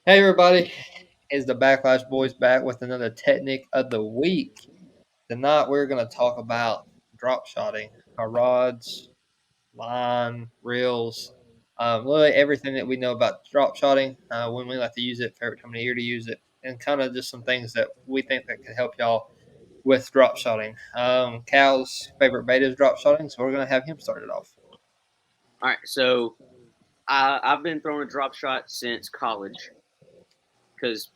Hey everybody, it's the Backlash Boys back with another technique of the week. Tonight we're going to talk about drop shotting, our rods, line, reels, really everything that we know about drop shotting, when we like to use it, favorite time of the year to use it, and kind of just some things that we think that could help y'all with drop shotting. Cal's favorite bait is drop shotting, so we're going to have him start it off. All right, so I've been throwing a drop shot since college because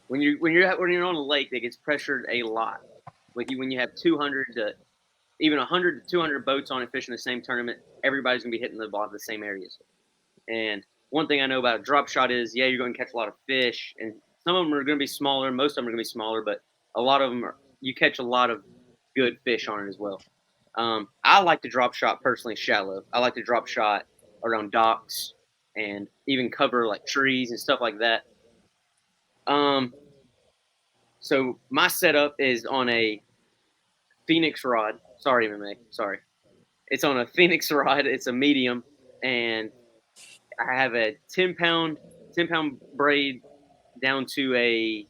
when you're on a lake that gets pressured a lot, when you have 200 to even 100 to 200 boats on it fishing the same tournament, everybody's gonna be hitting the ball at the same areas. And one thing I know about a drop shot is, yeah, you're going to catch a lot of fish, and some of them are going to be smaller. Most of them are going to be smaller, but a lot of them you catch a lot of good fish on it as well. I like to drop shot personally shallow. I like to drop shot around docks and even cover like trees and stuff like that. Um, so my setup is on a Phoenix rod. Sorry, MMA. Sorry, it's on a Phoenix rod. It's a medium, and I have a 10 pound braid down to a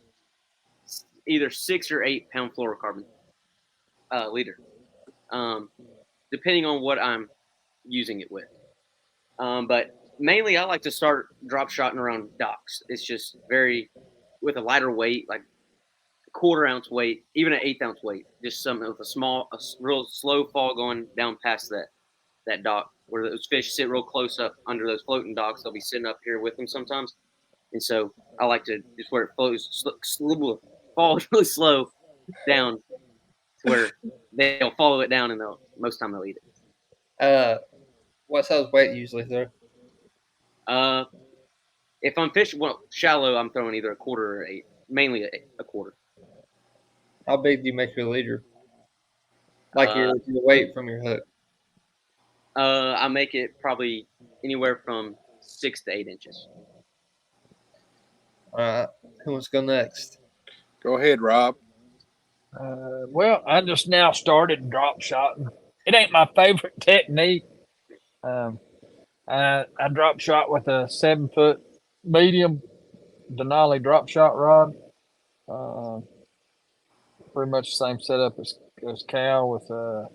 either 6 or 8 pound fluorocarbon leader, um, depending on what I'm using it with. But mainly, I like to start drop shotting around docks. It's just very with a lighter weight, like a quarter ounce weight, even an eighth ounce weight. Just something with a real slow fall going down past that dock where those fish sit real close up under those floating docks. They'll be sitting up here with them sometimes, and so I like to just where it flows, falls really slow down to where they'll follow it down and most time they'll eat it. Uh, what size weight you usually throw? Uh, if I'm fishing shallow, I'm throwing either a quarter or eight, mainly a quarter. How big do you make your leader? Like Uh, your weight from your hook? I make it probably anywhere from 6 to 8 inches. All right, who wants to go next? Go ahead, Rob. Well, I just now started drop shotting. It ain't my favorite technique. Um, I drop shot with a 7 foot medium Denali drop shot rod. Uh, Pretty much the same setup as Cal with a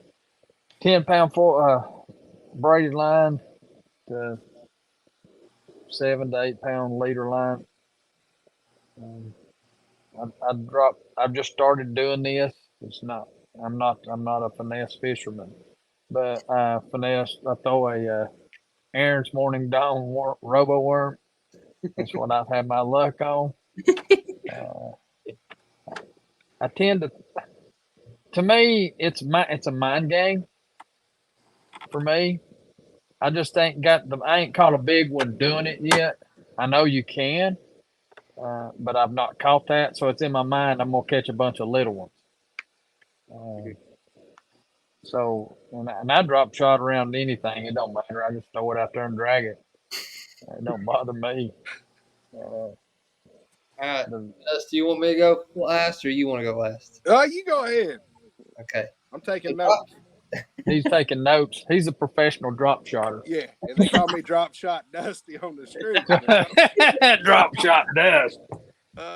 10 pound braided line to 7 to 8 pound leader line. Um, I've just started doing this. It's not. I'm not a finesse fisherman, but finesse. I throw a Aaron's Morning Dawn Robo Worm. That's what I've had my luck on. Uh, I tend to. To me, it's a mind game for me. I just ain't got the. I ain't caught a big one doing it yet. I know you can, but I've not caught that. So it's in my mind. I'm gonna catch a bunch of little ones. Uh, and I drop shot around anything. It don't matter. I just throw it out there and drag it. It don't bother me. Uh, All right, the, do you want me to go last or you want to go last? You go ahead. Okay. I'm taking notes. he's taking notes. He's a professional drop shotter. Yeah, and they call me Drop Shot Dusty on the street. Drop shot dust.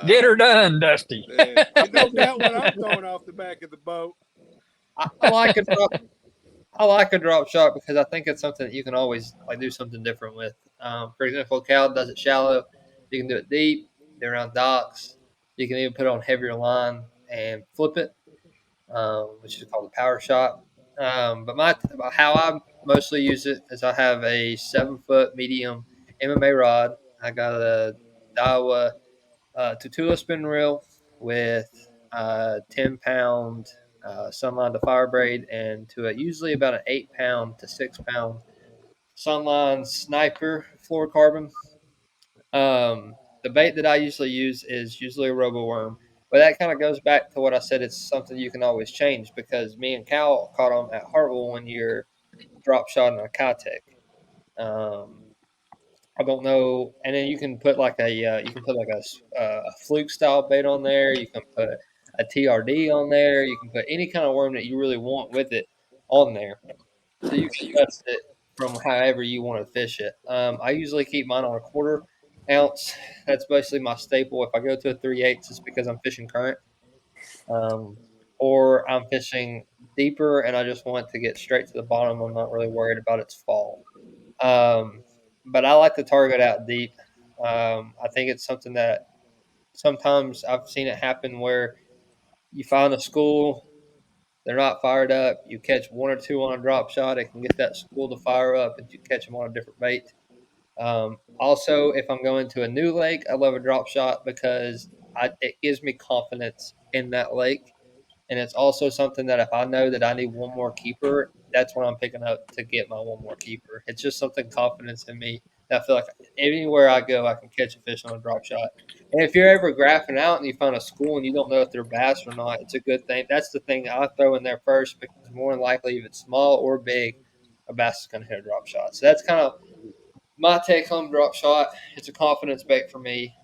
Get her done, Dusty. No doubt what I'm throwing off the back of the boat. I like a drop. I like a drop shot because I think it's something that you can always like do something different with. For example, Cal does it shallow. You can do it deep, do it around docks. You can even put it on heavier line and flip it, which is called a power shot. But how I mostly use it is I have a 7 foot medium MMA rod. I got a Daiwa Tutula spin reel with 10 pound Sunline to fire braid and to usually about an 8 pound to 6 pound Sunline sniper fluorocarbon. The bait that I usually use is usually a robo worm, but that kind of goes back to what I said. It's something you can always change because me and Cal caught them at Hartwell one year, drop shot in a Kitech. Um, I don't know. And then you can put like a fluke style bait on there. You can put a TRD on there. You can put any kind of worm that you really want with it on there. So you can adjust it from however you want to fish it. I usually keep mine on a quarter, ounce. That's basically my staple. If I go to a 3/8, it's because I'm fishing current, um, or I'm fishing deeper and I just want to get straight to the bottom. I'm not really worried about its fall. Um, but I like to target out deep. I think it's something that sometimes I've seen it happen where you find a school, they're not fired up. You catch one or two on a drop shot, it can get that school to fire up, and you catch them on a different bait. Also, if I'm going to a new lake, I love a drop shot because it gives me confidence in that lake. And it's also something that if I know that I need one more keeper, that's when I'm picking up to get my one more keeper. It's just something confidence in me that I feel like anywhere I go, I can catch a fish on a drop shot. And if you're ever graphing out and you find a school and you don't know if they're bass or not, it's a good thing. That's the thing I throw in there first because more than likely, if it's small or big, a bass is going to hit a drop shot. So that's kind of my take home drop shot. It's a confidence bait for me.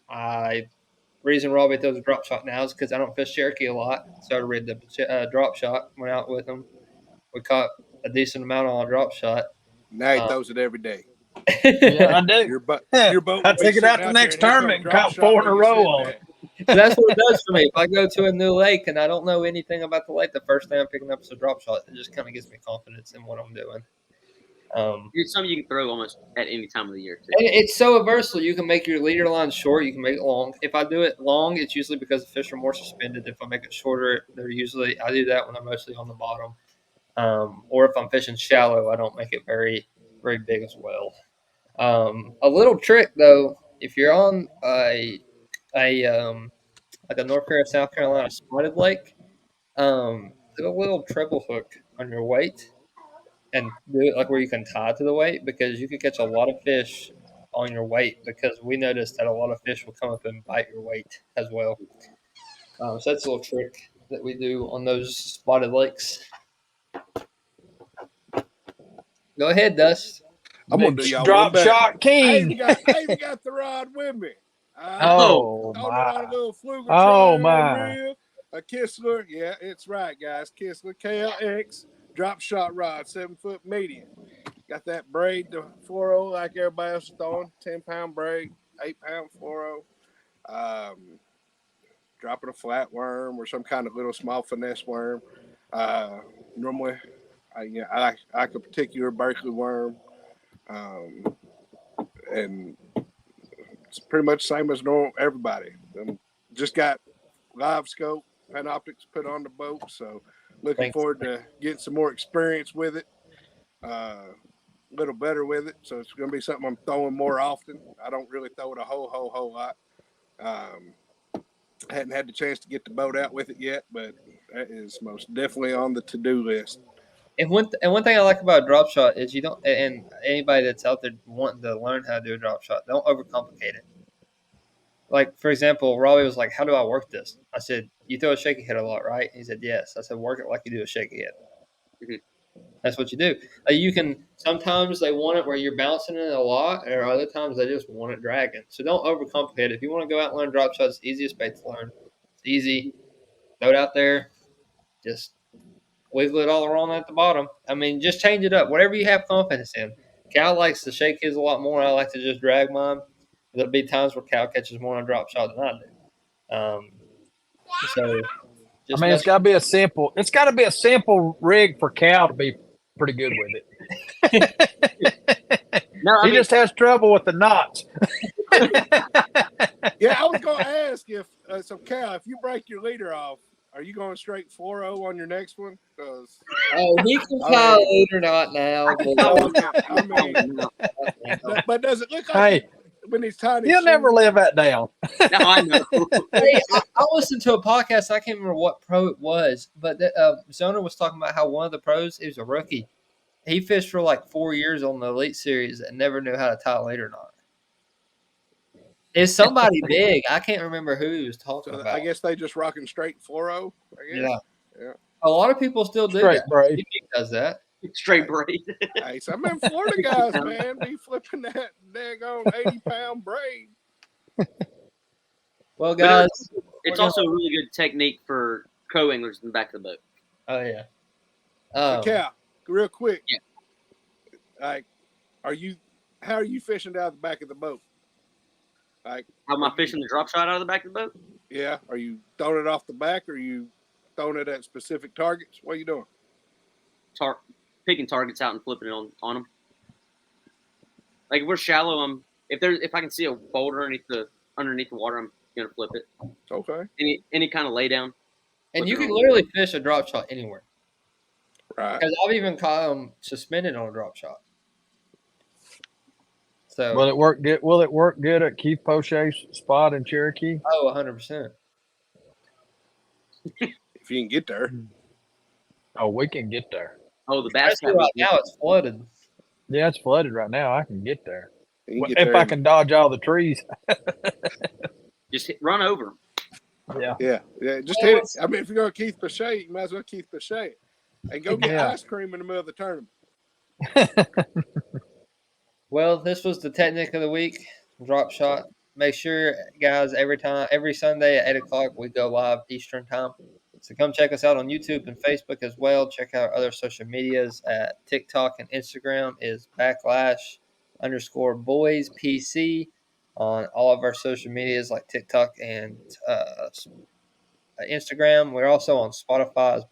I reason Robbie throws a drop shot now is because I don't fish Cherokee a lot, so I read the drop shot. Went out with him. We caught a decent amount on a drop shot. Now he Um, throws it every day. Yeah, I do. Your Yeah, boat. I will be took it out sitting the there next and he'll come tournament and drop caught shot 4 in where a you row sitting on at. it. so that's what it does for me. If I go to a new lake and I don't know anything about the lake, the first thing I'm picking up is a drop shot. It just kind of gives me confidence in what I'm doing. It's something you can throw almost at any time of the year too. And it's so versatile. You can make your leader line short. You can make it long. If I do it long, it's usually because the fish are more suspended. If I make it shorter, I do that when they're mostly on the bottom. Or if I'm fishing shallow, I don't make it very, very big as well. A little trick though, if you're on a like a North Carolina, South Carolina spotted lake, put a little treble hook on your weight and do it like where you can tie to the weight because you could catch a lot of fish on your weight because we noticed that a lot of fish will come up and bite your weight as well. So that's a little trick that we do on those spotted lakes. Go ahead, Dust. I'm gonna Big do y'all one drop better. shot king. I even got the rod with me. Oh, Oh Throwing it on a my. little Fluger Oh triangle my. reel, a Kistler. Yeah, it's right, guys. Kistler KLX drop shot rod, 7-foot medium. Got that braid to 4.0 like everybody else is throwing. 10-pound braid, 8-pound 4.0. Dropping a flatworm or some kind of little small finesse worm. Normally, I like a particular Berkeley worm, and it's pretty much the same as normal everybody. Just got live scope Panoptics put on the boat, so looking Thanks. forward to getting some more experience with it. A little better with it, so it's going to be something I'm throwing more often. I don't really throw it a whole lot. Hadn't had the chance to get the boat out with it yet, but that is most definitely on the to-do list. And one thing I like about a drop shot is you don't, and anybody that's out there wanting to learn how to do a drop shot, don't overcomplicate it. Like for example, Robbie was like, "How do I work this?" I said, "You throw a shaky head a lot, right?" He said, "Yes." I said, "Work it like you do a shaky head." Mhm. That's what you do. You can sometimes they want it where you're bouncing it a lot, or other times they just want it dragging. So don't overcomplicate it. If you want to go out and learn drop shots, it's the easiest bait to learn. It's easy. Throw it out there. Just wiggle it all around at the bottom. I mean, just change it up. Whatever you have confidence in. Cal likes to shake his a lot more. I like to just drag mine. There'll be times where Cal catches more on a drop shot than I do. So I just mean, it's mess. got to be a simple. It's got to be a simple rig for Cal to be pretty good with it. No, I He mean, just has trouble with the knots. Yeah, I was going to ask if so, Cal, if you break your leader off, are you going straight 4.0 on your next one? Because Oh, he can I tie mean, it or not now. But I mean, but does it look like Hey, when he's tying his he'll never shoes- live that down. no, I know. hey, I listened to a podcast. I can't remember what pro it was, but Zona was talking about how one of the pros, he was a rookie. He fished for like 4 years on the Elite Series and never knew how to tie a lead or not. It's somebody big. I can't remember who he was talking So about. I guess they just rocking straight 4.0. I guess. Yeah. Yeah. A lot of people still do Straight that. braid. Jimmy does that. Straight braid. Hey, some of them Florida guys, man, be flipping that daggone 80-pound braid. Well, But guys. it's we're also a really good technique for co-anglers in the back of the boat. Oh, yeah. So, Cal, real quick. Yeah. Like, how are you fishing down the back of the boat? Like, How am I fishing the drop shot out of the back of the boat? yeah, are you throwing it off the back, or are you throwing it at specific targets? What are you doing? Picking targets out and flipping it on them. Like if we're shallow, if I can see a boulder underneath the water, I'm gonna flip it. Okay, Any kind of lay down. And Flip you it can on. literally fish a drop shot anywhere. right. Because I've even caught them suspended on a drop shot. So, Will it work good? Will it work good at Keith Poche's spot in Cherokee? 100%. If you can get there, Oh, we can get there. Oh, the bass Especially cat. right now, it's flooded. Yeah, it's flooded right now. I can get there you can get if there. I can dodge all the trees. Just run over. Yeah. Yeah. Just hit it. I mean, if you go to Keith Pichet, you might as well Keith Pichet it. And go get Yeah. ice cream in the middle of the tournament. Well, this was the technique of the week, drop shot. Make sure, guys, every Sunday at 8 o'clock, we go live Eastern time. So come check us out on YouTube and Facebook as well. Check out our other social medias at TikTok and Instagram is _boys_PC on all of our social medias like TikTok and Instagram. We're also on Spotify as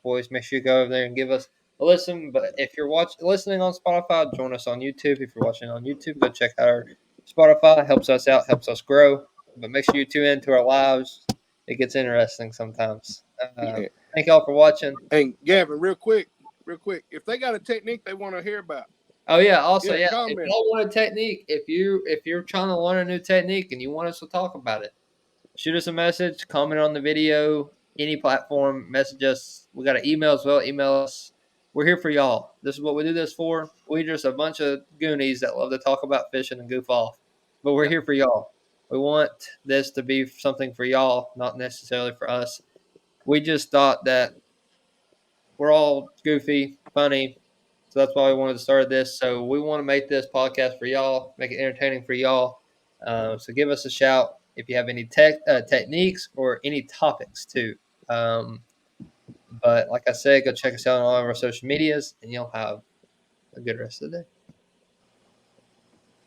/boys. Make sure you go over there and give us a listen. But if you're listening on Spotify, join us on YouTube. If you're watching on YouTube, go check out our Spotify. Helps us out, helps us grow. But make sure you tune into our lives. It gets interesting sometimes. Thank y'all for watching. And Gavin, real quick, if they got a technique they want to hear about, Oh yeah, also Yeah, if comment. y'all want a technique, if you're trying to learn a new technique and you want us to talk about it, shoot us a message, comment on the video, any platform, message us. We got an email as well. Email us. We're here for y'all. This is what we do this for. We're just a bunch of goonies that love to talk about fishing and goof off. But we're here for y'all. We want this to be something for y'all, not necessarily for us. We just thought that we're all goofy, funny. So that's why we wanted to start this. So we want to make this podcast for y'all, make it entertaining for y'all. So give us a shout if you have any techniques or any topics too. But like I said, go check us out on all of our social medias, and you'll have a good rest of the day.